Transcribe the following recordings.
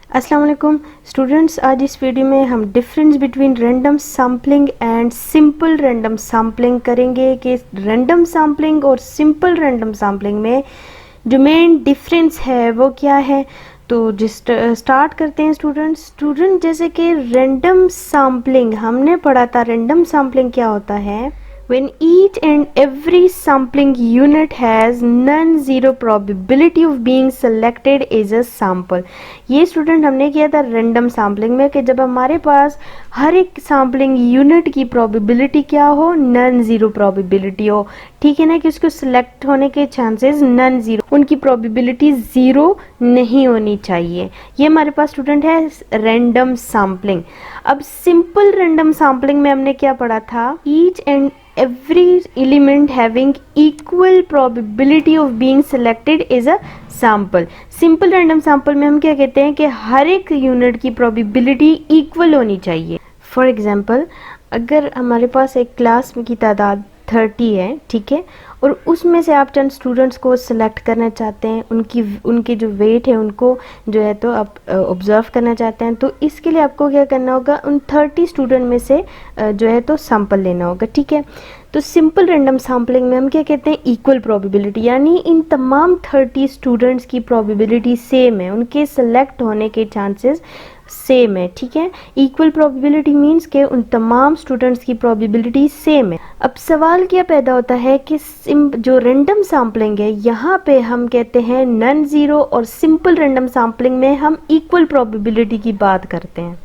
अस्सलाम वालेकुम स्टूडेंट्स, आज इस वीडियो में हम difference between random sampling and simple random sampling करेंगे कि रैंडम सैम्पलिंग और सिंपल रैंडम सैम्पलिंग में जो मेन डिफरेंस है वो क्या है। तो स्टार्ट करते हैं स्टूडेंट जैसे कि रैंडम सैम्पलिंग हमने पढ़ा था। रैंडम सैम्पलिंग क्या होता है? When each and every sampling unit has non-zero probability of being selected as a sample। ये स्टूडेंट हमने किया था रैंडम सैम्पलिंग में कि जब हमारे पास हर एक सैम्पलिंग यूनिट की प्रोबेबिलिटी क्या हो, नॉन जीरो प्रोबेबिलिटी हो। ठीक है ना, कि उसको सिलेक्ट होने के चांसेस नॉन जीरो, उनकी प्रोबेबिलिटी जीरो नहीं होनी चाहिए। ये हमारे पास स्टूडेंट है रैंडम सैम्पलिंग। अब सिंपल रैंडम सैम्पलिंग में हमने क्या पढ़ा था? Each and every element having equal probability of being selected as a sample। Simple random sample में हम क्या कहते हैं कि हर एक यूनिट की प्रोबेबिलिटी इक्वल होनी चाहिए। फॉर एग्जांपल, अगर हमारे पास एक क्लास की तादाद 30 है, ठीक है, और उसमें से आप चंद स्टूडेंट्स को सिलेक्ट करना चाहते हैं, उनकी जो वेट है उनको जो है तो आप ऑब्जर्व करना चाहते हैं, तो इसके लिए आपको क्या करना होगा? उन 30 स्टूडेंट में से जो है तो सैंपल लेना होगा। ठीक है, तो सिंपल रैंडम सैम्पलिंग में हम क्या कहते हैं? इक्वल प्रोबेबिलिटी, यानी इन तमाम 30 स्टूडेंट्स की प्रोबेबिलिटी सेम है, उनके सेलेक्ट होने के चांसेस सेम है। ठीक है, इक्वल प्रोबेबिलिटी मींस के उन तमाम स्टूडेंट्स की प्रोबेबिलिटी सेम है। अब सवाल क्या पैदा होता है कि जो रैंडम सैम्पलिंग है यहाँ पे हम कहते हैं नॉन जीरो, और सिंपल रैंडम सैम्पलिंग में हम इक्वल प्रोबेबिलिटी की बात करते हैं।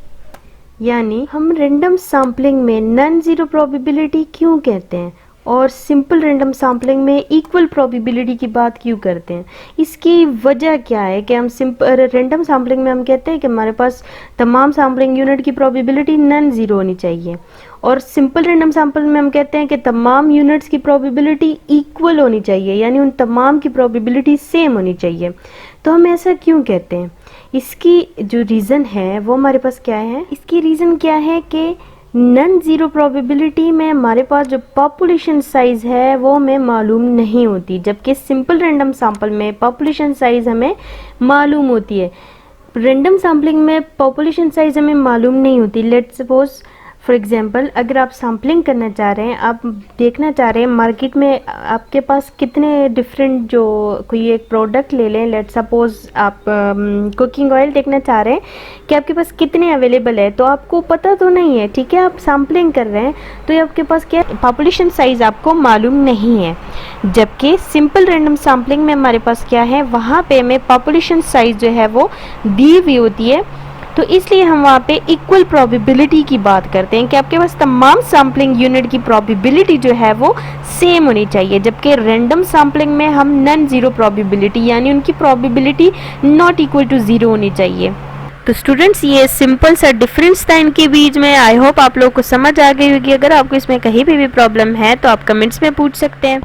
यानी हम रैंडम सैम्पलिंग में नॉन जीरो प्रोबेबिलिटी क्यों कहते हैं और सिंपल रैंडम सैम्पलिंग में इक्वल प्रोबेबिलिटी की बात क्यों करते हैं? इसकी वजह क्या है कि हम सिंपल रैंडम सैम्पलिंग में हम कहते हैं कि हमारे पास तमाम सैम्पलिंग यूनिट की प्रोबेबिलिटी नॉन जीरो होनी चाहिए, और सिंपल रैंडम सैंपल में हम कहते हैं कि तमाम यूनिट्स की प्रोबेबिलिटी इक्वल होनी चाहिए, यानी उन तमाम की प्रोबेबिलिटी सेम होनी चाहिए। तो हम ऐसा क्यों कहते हैं? इसकी जो रीज़न है वो हमारे पास क्या है? इसकी रीज़न क्या है कि नॉन जीरो प्रोबेबिलिटी में हमारे पास जो पॉपुलेशन साइज है वो हमें मालूम नहीं होती, जबकि सिंपल रैंडम सैंपल में पॉपुलेशन साइज हमें मालूम होती है। रैंडम सैम्पलिंग में पॉपुलेशन साइज हमें मालूम नहीं होती। लेट्स सपोज फॉर एग्जांपल, अगर आप सैम्पलिंग करना चाह रहे हैं, आप देखना चाह रहे हैं मार्केट में आपके पास कितने डिफरेंट जो कोई एक प्रोडक्ट ले लें, लेट्स सपोज आप कुकिंग ऑयल देखना चाह रहे हैं कि आपके पास कितने अवेलेबल है, तो आपको पता तो नहीं है। ठीक है, आप सैम्पलिंग कर रहे हैं तो आपके पास क्या पॉपुलेशन साइज आपको मालूम नहीं है, जबकि सिंपल रैंडम सैम्पलिंग में हमारे पास क्या है? वहाँ पे हमें पॉपुलेशन साइज जो है वो दी हुई होती है, तो इसलिए हम वहाँ पे इक्वल प्रोबेबिलिटी की बात करते हैं कि आपके पास तमाम सैम्पलिंग यूनिट की प्रोबेबिलिटी जो है वो सेम होनी चाहिए, जबकि रैंडम सैम्पलिंग में हम नॉन जीरो प्रोबेबिलिटी, यानी उनकी probability not equal to zero होनी चाहिए। तो स्टूडेंट्स, ये सिंपल सा डिफरेंस था इनके बीच में। आई होप आप लोगों को समझ आ गई होगी। अगर आपको इसमें कहीं भी प्रॉब्लम है तो आप कमेंट्स में पूछ सकते हैं।